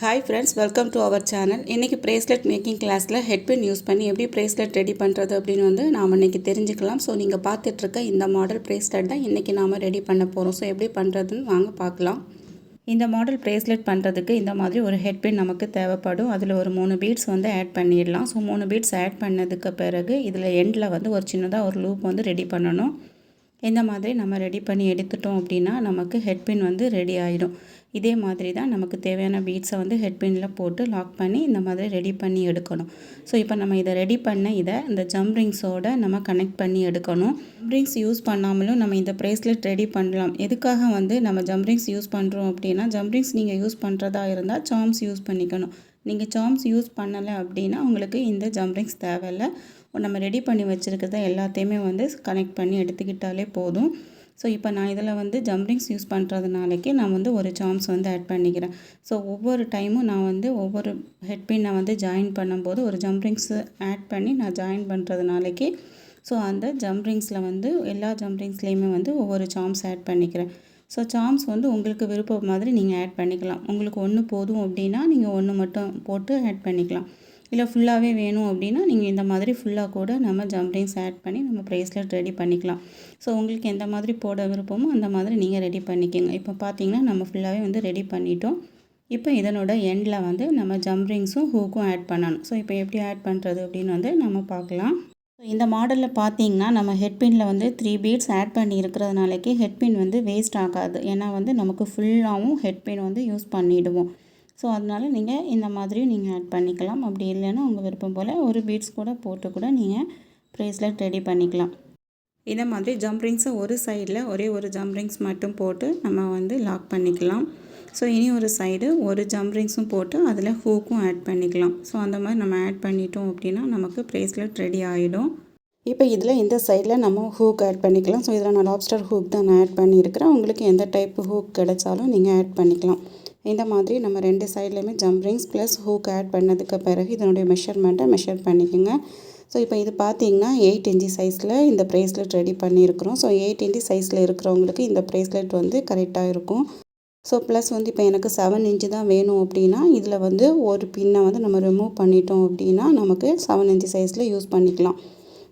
Hi friends, welcome to our channel. இன்றைக்கி bracelet making கிளாஸில் headpin use பண்ணி எப்படி ப்ரேஸ்லெட் ரெடி பண்ணுறது அப்படின்னு நாம் இன்றைக்கி தெரிஞ்சுக்கலாம். ஸோ நீங்கள் பார்த்துட்ருக்க இந்த மாடல் ப்ரேஸ்லெட் தான் இன்றைக்கி நாம் ரெடி பண்ண போகிறோம். ஸோ எப்படி பண்ணுறதுன்னு வாங்க பார்க்கலாம். இந்த மாடல் ப்ரேஸ்லெட் பண்ணுறதுக்கு இந்த மாதிரி ஒரு ஹெட்பின் நமக்கு தேவைப்படும். அதில் ஒரு 3 பீட்ஸ் ஆட் பண்ணிடலாம். ஸோ 3 பீட்ஸ் ஆட் பண்ணதுக்கு பிறகு இதில் எண்டில் ஒரு சின்னதாக ஒரு லூப் ரெடி பண்ணணும். இந்த மாதிரி நம்ம ரெடி பண்ணி எடுத்துட்டோம் அப்படின்னா நமக்கு ஹெட்பின் ரெடி ஆகிடும். இதே மாதிரி தான் நமக்கு தேவையான பீட்ஸை ஹெட்பினில் போட்டு லாக் பண்ணி இந்த மாதிரி ரெடி பண்ணி எடுக்கணும். ஸோ இப்போ நம்ம இதை ரெடி பண்ண இந்த ஜம்ப் ரிங்ஸோடு நம்ம கனெக்ட் பண்ணி எடுக்கணும். ஜம்ப் ரிங்ஸ் யூஸ் பண்ணாமலும் நம்ம இந்த ப்ரேஸ்லெட் ரெடி பண்ணலாம். எதுக்காக நம்ம ஜம்ப் ரிங்ஸ் யூஸ் பண்ணுறோம் அப்படின்னா, ஜம்ப் ரிங்ஸ் நீங்கள் யூஸ் பண்ணுறதா இருந்தால் சார்ம்ஸ் யூஸ் பண்ணிக்கணும். நீங்கள் சார்ம்ஸ் யூஸ் பண்ணலை அப்படின்னா உங்களுக்கு இந்த ஜம்ப் ரிங்ஸ் தேவையில்லை. நம்ம ரெடி பண்ணி வச்சுருக்கிறத எல்லாத்தையுமே கனெக்ட் பண்ணி எடுத்துக்கிட்டாலே போதும். ஸோ இப்போ நான் இதில் ஜம்ப் ரிங்ஸ் யூஸ் பண்ணுறதுனாலக்கே நான் ஒரு சார்ம்ஸ் ஆட் பண்ணிக்கிறேன். ஸோ ஒவ்வொரு டைமும் நான் ஒவ்வொரு ஹெட்பின் நான் ஜாயின் பண்ணும்போது ஒரு ஜம்ப் ரிங்ஸ் ஆட் பண்ணி நான் ஜாயின் பண்ணுறதுனாலக்கே ஸோ அந்த ஜம்ப் ரிங்ஸில் எல்லா ஜம்ப் ரிங்ஸ்லேயுமே ஒவ்வொரு சார்ம்ஸ் ஆட் பண்ணிக்கிறேன். ஸோ சார்ம்ஸ் உங்களுக்கு விருப்பம் மாதிரி நீங்கள் ஆட் பண்ணிக்கலாம். உங்களுக்கு ஒன்று போதும் அப்படின்னா நீங்கள் ஒன்று மட்டும் போட்டு ஆட் பண்ணிக்கலாம். இல்லை ஃபுல்லாகவே வேணும் அப்படின்னா நீங்கள் இந்த மாதிரி ஃபுல்லாக கூட நம்ம ஜம்ப் ரிங்ஸ் ஆட் பண்ணி நம்ம ப்ரேஸ்லெட் ரெடி பண்ணிக்கலாம். ஸோ உங்களுக்கு எந்த மாதிரி போட விருப்பமோ அந்த மாதிரி நீங்கள் ரெடி பண்ணிக்கோங்க. இப்போ பார்த்தீங்கன்னா நம்ம ஃபுல்லாகவே ரெடி பண்ணிட்டோம். இப்போ இதனோட எண்டில் நம்ம ஜம்ப் ரிங்ஸும் ஹூக்கும் ஆட் பண்ணணும். ஸோ இப்போ எப்படி ஆட் பண்ணுறது அப்படின்னு நம்ம பார்க்கலாம். ஸோ இந்த மாடலில் பார்த்தீங்கன்னா நம்ம ஹெட்பினில் 3 பீட்ஸ் ஆட் பண்ணி இருக்கிறதுனாலக்கே ஹெட்பின் வேஸ்ட் ஆகாது. ஏன்னா நமக்கு ஃபுல்லாகவும் ஹெட்பின் யூஸ் பண்ணிவிடுவோம். ஸோ அதனால் நீங்கள் இந்த மாதிரியும் நீங்கள் ஆட் பண்ணிக்கலாம். அப்படி இல்லைன்னா உங்கள் விருப்பம் போல் ஒரு பீட்ஸ் கூட போட்டு கூட நீங்கள் ப்ரேஸ்லெட் ரெடி பண்ணிக்கலாம். இந்த மாதிரி ஜம்ப் ரிங்ஸை ஒரு சைடில் ஒரே ஒரு ஜம்ப் ரிங்ஸ் மட்டும் போட்டு நம்ம லாக் பண்ணிக்கலாம். ஸோ இனி ஒரு சைடு ஒரு ஜம்ப் ரிங்ஸும் போட்டு அதில் ஹூக்கும் ஆட் பண்ணிக்கலாம். ஸோ அந்த மாதிரி நம்ம ஆட் பண்ணிட்டோம் அப்படின்னா நமக்கு ப்ரேஸ்லெட் ரெடி ஆகிடும். இப்போ இதில் இந்த சைடில் நம்ம ஹூக் ஆட் பண்ணிக்கலாம். ஸோ இதில் நான் லாப்ஸ்டர் ஹூக் தான் நான் ஆட் பண்ணியிருக்கிறேன். உங்களுக்கு எந்த டைப் ஹூக் கிடைச்சாலும் நீங்கள் ஆட் பண்ணிக்கலாம். இந்த மாதிரி நம்ம 2 சைட்லேயுமே jump rings plus hook add பண்ணதுக்கு பிறகு இதனுடைய மெஷர்மெண்ட்டை மெஷர் பண்ணிக்கோங்க. ஸோ இப்போ இது பார்த்திங்கன்னா 8 இன்ச்சி சைஸில் இந்த ப்ரேஸ்லெட் ரெடி பண்ணியிருக்கிறோம். ஸோ 8 இன்ச்சி சைஸில் இருக்கிறவங்களுக்கு இந்த ப்ரேஸ்லெட் கரெக்டாக இருக்கும். ஸோ ப்ளஸ் இப்போ எனக்கு 7 இன்ச்சு தான் வேணும் அப்படின்னா இதில் ஒரு பின்னை நம்ம ரிமூவ் பண்ணிட்டோம் அப்படின்னா நமக்கு 7 இன்ச்சி சைஸில் யூஸ் பண்ணிக்கலாம்.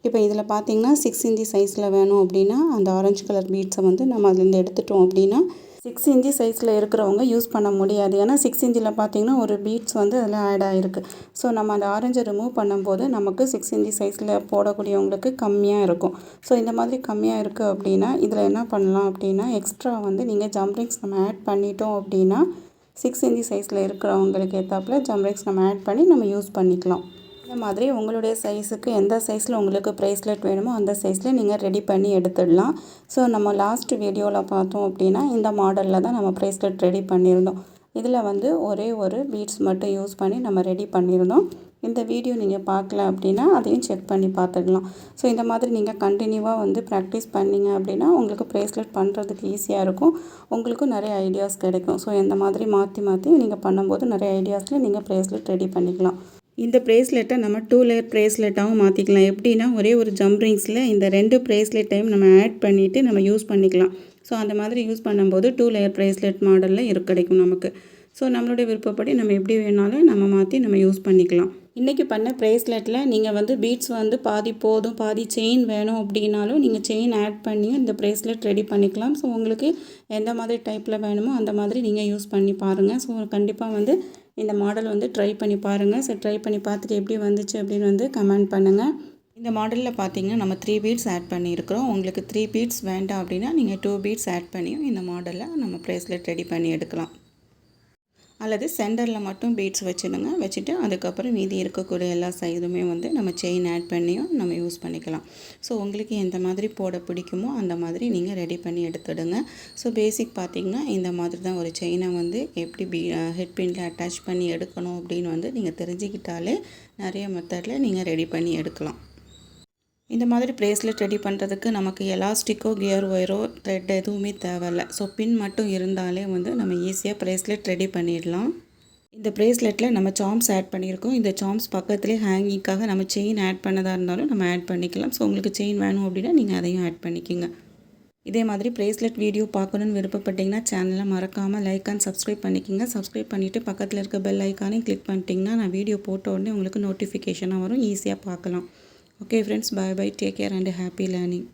இப்போ இதில் பார்த்திங்கன்னா 6 இன்ச்சி சைஸில் வேணும் அப்படின்னா அந்த ஆரஞ்சு கலர் பீட்ஸை நம்ம அதுலேருந்து எடுத்துட்டோம் அப்படின்னா 6 இன்ச்சி சைஸில் இருக்கிறவங்க யூஸ் பண்ண முடியாது. ஏன்னா 6 இன்ச்சில் பார்த்திங்கன்னா ஒரு பீட்ஸ் அதில் ஆட் ஆகிருக்கு. ஸோ நம்ம அந்த ஆரஞ்சை ரிமூவ் பண்ணும்போது நமக்கு 6 இன்ச்சி சைஸில் போடக்கூடியவங்களுக்கு கம்மியாக இருக்கும். ஸோ இந்த மாதிரி கம்மியாக இருக்குது அப்படின்னா இதில் என்ன பண்ணலாம் அப்படின்னா எக்ஸ்ட்ரா நீங்கள் ஜம்ப் ரிங்ஸ் நம்ம ஆட் பண்ணிட்டோம் அப்படின்னா 6 இன்ச்சி சைஸில் இருக்கிறவங்களுக்கு ஏற்றாப்புல ஜம்ப் ரிங்ஸ் நம்ம ஆட் பண்ணி நம்ம யூஸ் பண்ணிக்கலாம். இந்த மாதிரி உங்களுடைய சைஸுக்கு எந்த சைஸில் உங்களுக்கு ப்ரேஸ்லெட் வேணுமோ அந்த சைஸில் நீங்கள் ரெடி பண்ணி எடுத்துடலாம். ஸோ நம்ம லாஸ்ட் வீடியோவில் பார்த்தோம் அப்படின்னா இந்த மாடலில் தான் நம்ம ப்ரேஸ்லெட் ரெடி பண்ணியிருந்தோம். இதில் ஒரே ஒரு பீட்ஸ் மட்டும் யூஸ் பண்ணி நம்ம ரெடி பண்ணியிருந்தோம். இந்த வீடியோ நீங்கள் பார்க்கல அப்படின்னா அதையும் செக் பண்ணி பார்த்துக்கலாம். ஸோ இந்த மாதிரி நீங்கள் கண்டினியூவாக ப்ராக்டிஸ் பண்ணிங்க அப்படின்னா உங்களுக்கு ப்ரேஸ்லெட் பண்ணுறதுக்கு ஈஸியாக இருக்கும். உங்களுக்கும் நிறைய ஐடியாஸ் கிடைக்கும். ஸோ இந்த மாதிரி மாற்றி மாற்றி நீங்கள் பண்ணும்போது நிறைய ஐடியாஸில் நீங்கள் ப்ரேஸ்லெட் ரெடி பண்ணிக்கலாம். இந்த ப்ரேஸ்லெட்டை நம்ம 2 லேயர் ப்ரேஸ்லெட்டாகவும் மாற்றிக்கலாம். எப்படின்னா ஒரே ஒரு ஜம்ப் ரிங்ஸில் இந்த 2 ப்ரேஸ்லெட்டையும் நம்ம ஆட் பண்ணிவிட்டு நம்ம யூஸ் பண்ணிக்கலாம். ஸோ அந்த மாதிரி யூஸ் பண்ணும்போது 2 லேயர் ப்ரேஸ்லெட் மாடலில் கிடைக்கும் நமக்கு. ஸோ நம்மளுடைய விருப்பப்படி நம்ம எப்படி வேணாலும் நம்ம மாற்றி நம்ம யூஸ் பண்ணிக்கலாம். இன்றைக்கி பண்ண ப்ரேஸ்லெட்டில் நீங்கள் பீட்ஸ் பாதி போதும் பாதி செயின் வேணும் அப்படின்னாலும் நீங்கள் செயின் ஆட் பண்ணியும் இந்த ப்ரேஸ்லெட் ரெடி பண்ணிக்கலாம். ஸோ உங்களுக்கு எந்த மாதிரி டைப்பில் வேணுமோ அந்த மாதிரி நீங்கள் யூஸ் பண்ணி பாருங்கள். ஸோ கண்டிப்பாக இந்த மாடல் ட்ரை பண்ணி பாருங்கள். ஸோ ட்ரை பண்ணி பார்த்துட்டு எப்படி வந்துச்சு அப்படின்னு கமெண்ட் பண்ணுங்கள். இந்த மாடலில் பார்த்தீங்கன்னா நம்ம 3 பீட்ஸ் ஆட் பண்ணியிருக்கிறோம். உங்களுக்கு 3 பீட்ஸ் வேண்டாம் அப்படின்னா நீங்கள் 2 பீட்ஸ் ஆட் பண்ணியும் இந்த மாடலில் நம்ம ப்ரேஸ்லெட் ரெடி பண்ணி எடுக்கலாம். அல்லது சென்டரில் மட்டும் பீட்ஸ் வச்சுட்டு அதுக்கப்புறம் மீதி இருக்கக்கூடிய எல்லா சைடுமே நம்ம செயின் ஆட் பண்ணியும் நம்ம யூஸ் பண்ணிக்கலாம். ஸோ உங்களுக்கு எந்த மாதிரி போட பிடிக்குமோ அந்த மாதிரி நீங்கள் ரெடி பண்ணி எடுத்துடுங்க. ஸோ பேசிக் பார்த்திங்கன்னா இந்த மாதிரி தான் ஒரு செயினை எப்படி ஹெட்பினில் அட்டாச் பண்ணி எடுக்கணும் அப்படின்னு நீங்கள் தெரிஞ்சுக்கிட்டாலே நிறைய மெத்தடில் நீங்கள் ரெடி பண்ணி எடுக்கலாம். இந்த மாதிரி ப்ரேஸ்லெட் ரெடி பண்ணுறதுக்கு நமக்கு எலாஸ்டிக்கோ கியர் ஒயரோ த்ரெட் எதுவுமே தேவையில்லை. ஸோ பின் மட்டும் இருந்தாலே நம்ம ஈஸியாக ப்ரேஸ்லெட் ரெடி பண்ணிடலாம். இந்த ப்ரேஸ்லெட்டில் நம்ம சார்ம்ஸ் ஆட் பண்ணியிருக்கோம். இந்த சார்ம்ஸ் பக்கத்துலேயே ஹேங்கிங்காக நம்ம செயின் ஆட் பண்ணதாக இருந்தாலும் நம்ம ஆட் பண்ணிக்கலாம். ஸோ உங்களுக்கு செயின் வேணும் அப்படின்னா நீங்கள் அதையும் ஆட் பண்ணிக்கோங்க. இதே மாதிரி பிரேஸ்லெட் வீடியோ பார்க்கணுன்னு விருப்பப்பட்டிங்கன்னா சேனலை மறக்காமல் லைக் அண்ட் சப்ஸ்கிரைப் பண்ணிக்கோங்க. சப்ஸ்கிரைப் பண்ணிவிட்டு பக்கத்தில் இருக்க பெல் ஐக்கானையும் கிளிக் பண்ணிட்டீங்கன்னா நான் வீடியோ போட்ட உடனே உங்களுக்கு நோட்டிஃபிகேஷனாக வரும், ஈஸியாக பார்க்கலாம். Okay friends, bye bye, take care and happy learning.